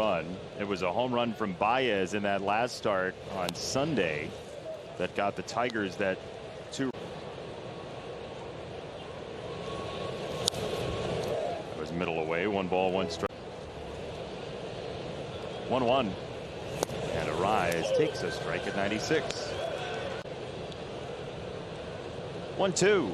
run. It was a home run from Baez in that last start on Sunday that got the Tigers that 2. It was middle away, 1 ball, 1 strike. 1-1. And Arise takes a strike at 96. 1-2.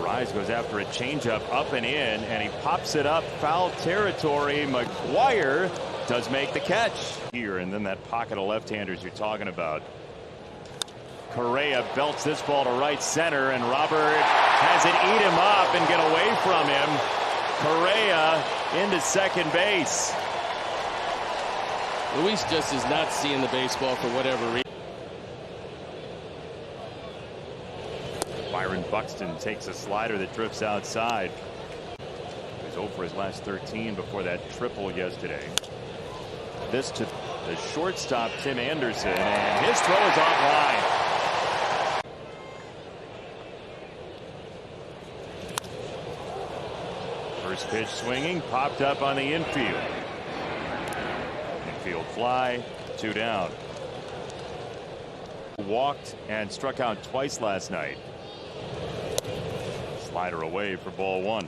Arise goes after a changeup up and in, and he pops it up foul territory. McGuire does make the catch here, and then that pocket of left-handers you're talking about. Correa belts this ball to right center, and Robert has it eat him up and get away from him. Correa into second base. Luis just is not seeing the baseball for whatever reason. Byron Buxton takes a slider that drifts outside. He was 0 for his last 13 before that triple yesterday. This to the shortstop, Tim Anderson, and his throw is offline. First pitch swinging, popped up on the infield. Infield fly, 2 down. Walked and struck out twice last night. Slider away for ball 1.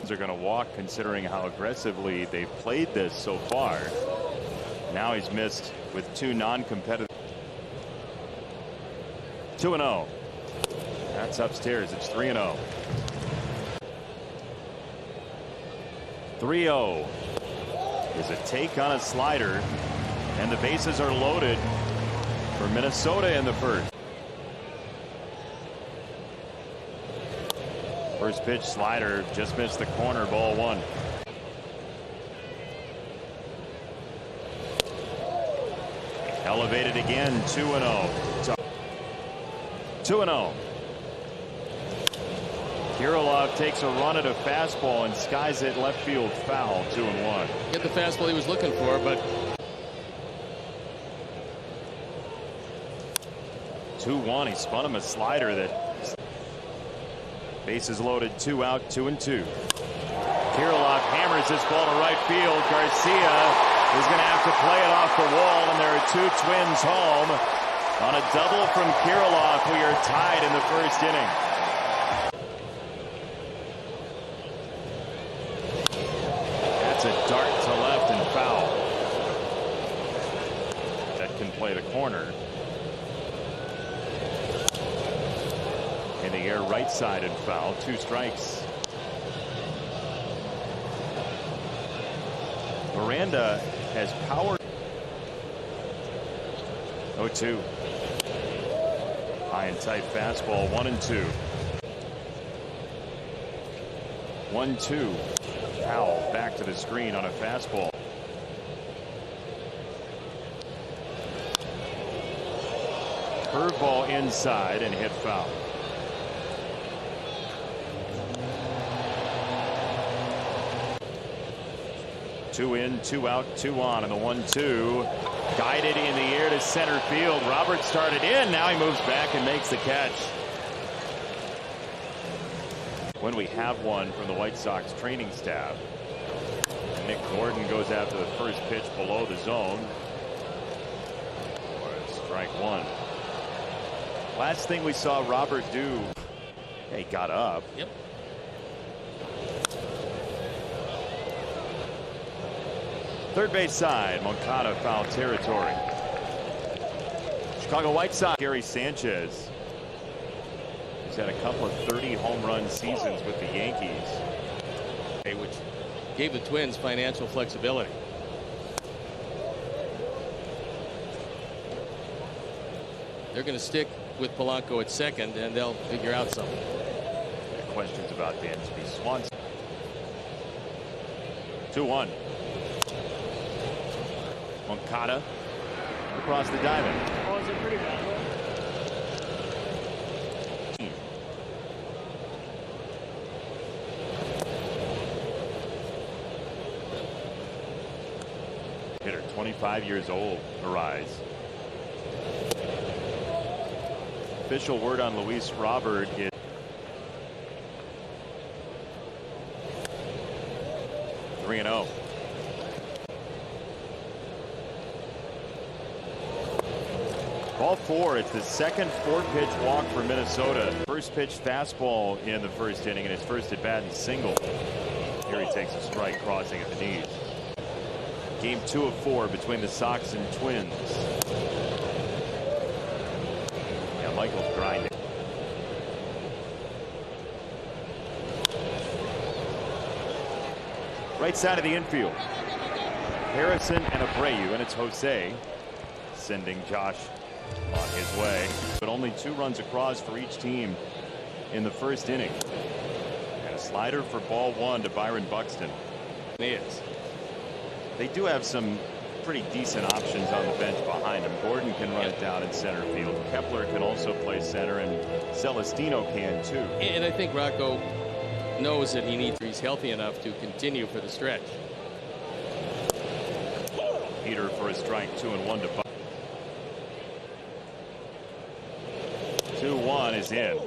They're going to walk considering how aggressively they've played this so far. Now he's missed with 2 non-competitive. 2-0. That's upstairs. It's 3-0. 3-0 is a take on a slider, and the bases are loaded for Minnesota in the first. First pitch slider just missed the corner, ball 1. Elevated again, 2-0. 2-0. Kirilloff takes a run at a fastball and skies it left field foul, 2-1. Get the fastball he was looking for, but 2-1. He spun him a slider that. Bases loaded, 2 out, 2-2. Kirilloff hammers this ball to right field. Garcia is going to have to play it off the wall, and there are 2 Twins home. On a double from Kirilloff, we are tied in the first inning. That's a dart to left and foul. That can play the corner. In the air, right side and foul, 2 strikes. Miranda has power. 0-2. High and tight fastball, 1-2. 1-2. Powell back to the screen on a fastball. Curveball inside and hit foul. 2 in, 2 out, 2 on, and the 1-2 guided in the air to center field. Robert started in. Now he moves back and makes the catch. When we have one from the White Sox training staff, Nick Gordon goes after the first pitch below the zone. Strike 1. Last thing we saw Robert do, he got up. Yep. Third base side, Moncada foul territory. Chicago White Sox, Gary Sanchez. He's had a couple of 30 home run seasons with the Yankees, which gave the Twins financial flexibility. They're going to stick with Polanco at second, and they'll figure out something. Questions about Dansby Swanson. 2-1. Moncada across the diamond. Oh, is it pretty bad? Hitter, 25 years old, Arise. Official word on Luis Robert is 3-0. Ball 4. It's the second 4-pitch walk for Minnesota. First pitch fastball in the first inning, and his first at bat and single. Here he takes a strike, crossing at the knees. Game 2 of 4 between the Sox and Twins. Yeah, Michael's grinding. Right side of the infield. Harrison and Abreu, and it's Jose sending Josh on his way. But only 2 runs across for each team in the first inning. And a slider for ball 1 to Byron Buxton. Yes. They do have some pretty decent options on the bench behind him. Gordon can run it down in center field. Kepler can also play center, and Celestino can too. And I think Rocco knows that he's healthy enough to continue for the stretch. Peter for a strike, 2-1 to Buxton. 2-1 is in.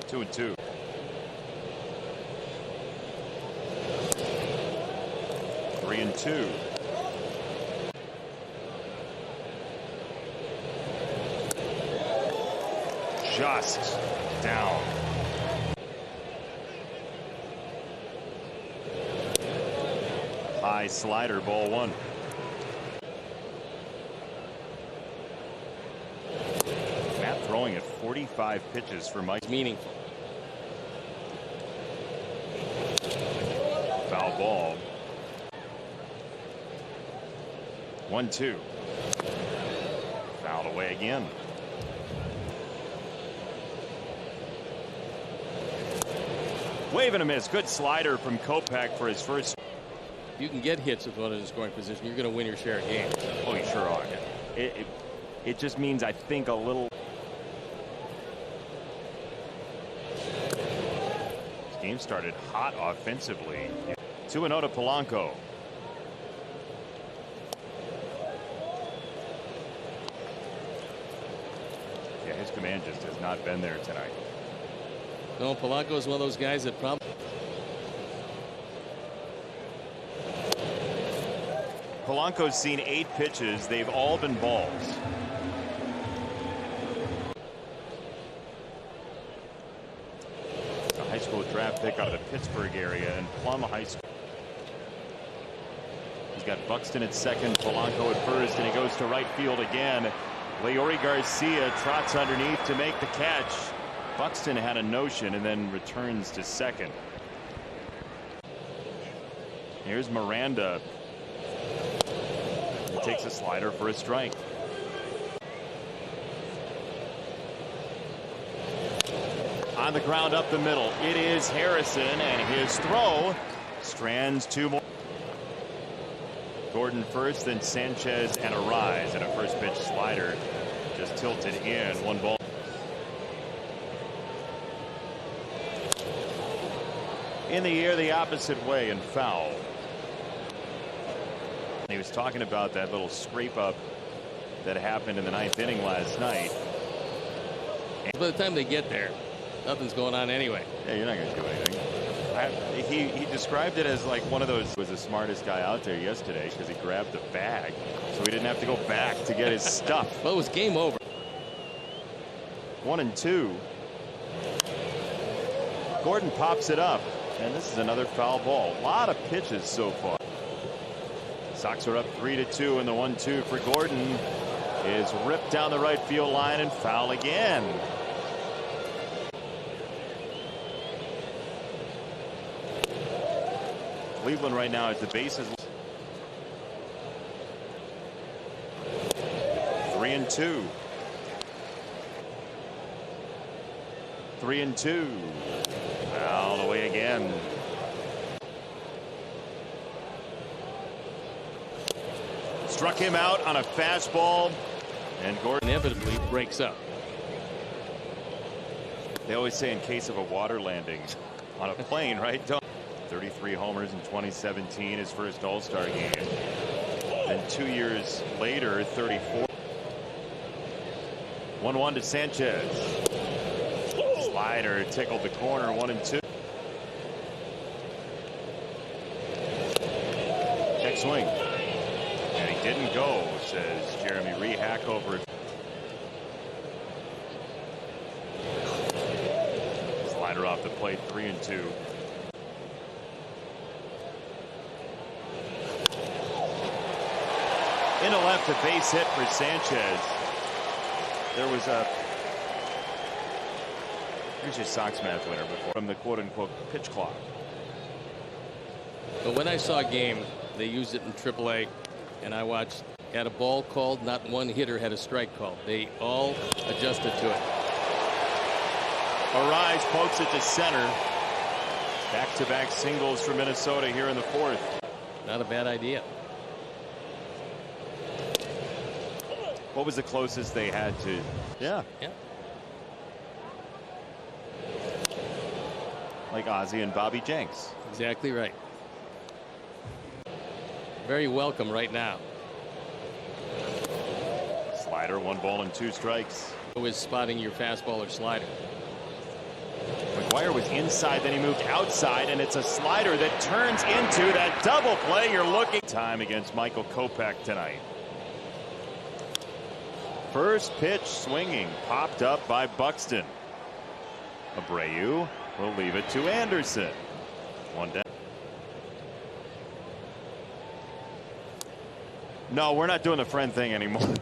2-2. Three and 2. Just down. High slider, ball 1. Matt throwing at 45 pitches for Mike. Meaningful. Foul ball. 1-2. Fouled away again. Wave and a miss. Good slider from Kopech for his first. If you can get hits with one in the scoring position, you're going to win your share of games. Oh, you sure are. It just means, I think, a little. This game started hot offensively. 2-0 to Polanco. Yeah, his command just has not been there tonight. No, Polanco is one of those guys that probably. Polanco's seen 8 pitches. They've all been balls. A high school draft pick out of the Pittsburgh area and Plum High School. He's got Buxton at second, Polanco at first, and he goes to right field again. Leori Garcia trots underneath to make the catch. Buxton had a notion and then returns to second. Here's Miranda. He takes a slider for a strike. On the ground up the middle, it is Harrison, and his throw strands 2 more. Gordon first, then Sanchez and Arise, and a first pitch slider just tilted in. 1 ball. In the air the opposite way and foul. He was talking about that little scrape up that happened in the 9th inning last night. By the time they get there, nothing's going on anyway. Yeah, you're not going to do anything. He described it as like one of those. Was the smartest guy out there yesterday because he grabbed the bag, so he didn't have to go back to get his stuff. Well, it was game over. 1-2. Gordon pops it up, and this is another foul ball. A lot of pitches so far. Sox are up 3-2, and the 1-2 for Gordon is ripped down the right field line and foul again. Cleveland right now as the bases. 3-2. 3-2. Fouled away again. Struck him out on a fastball, and Gordon Inevitably breaks up. They always say in case of a water landing on a plane, right? 33 homers in 2017, his first All-Star game. And 2 years later, 34. 1-1 to Sanchez. Slider tickled the corner. 1-2. Check swing. And he didn't go, says Jeremy Rehack over. Slider off the plate, 3-2. Into left, a base hit for Sanchez. There was a. Here's your Sox math winner before from the quote-unquote pitch clock. But when I saw a game, they used it in AAA, and I watched. Had a ball called, not one hitter had a strike called. They all adjusted to it. Arise pokes it to center. Back-to-back singles for Minnesota here in the fourth. Not a bad idea. What was the closest they had to? Yeah. Like Ozzie and Bobby Jenks. Exactly right. Very welcome right now. Slider, 1 ball and 2 strikes. Who is spotting your fastball or slider? McGuire was inside, then he moved outside, and it's a slider that turns into that double play you're looking. Time against Michael Kopech tonight. First pitch swinging, popped up by Buxton. Abreu will leave it to Anderson. 1 down. No, we're not doing the friend thing anymore.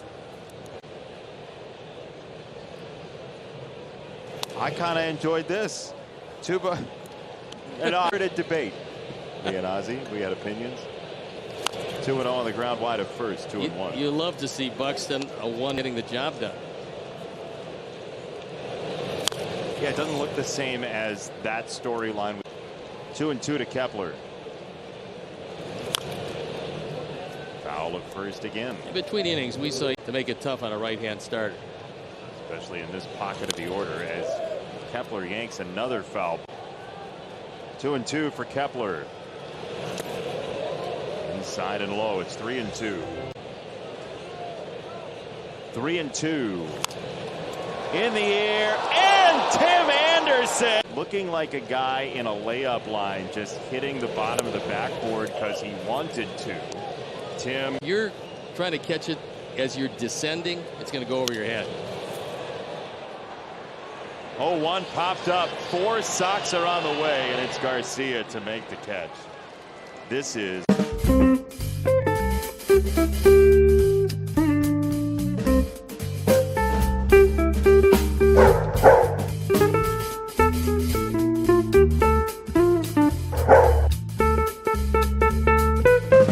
I kind of enjoyed this. Tuba, an ardent debate. Me and Ozzie, we had opinions. 2-0 on the ground wide of first, 2-1. You love to see Buxton a 1 getting the job done. Yeah, it doesn't look the same as that storyline. 2-2 to Kepler. Foul at first again. In between innings, we saw to make it tough on a right-hand starter. Especially in this pocket of the order as Kepler yanks another foul. 2-2 for Kepler. Inside and low, it's 3-2. 3-2. In the air, and Tim Anderson looking like a guy in a layup line, just hitting the bottom of the backboard because he wanted to. Tim, you're trying to catch it as you're descending. It's going to go over your head. 0-1 popped up. 4 Sox are on the way, and it's Garcia to make the catch. This is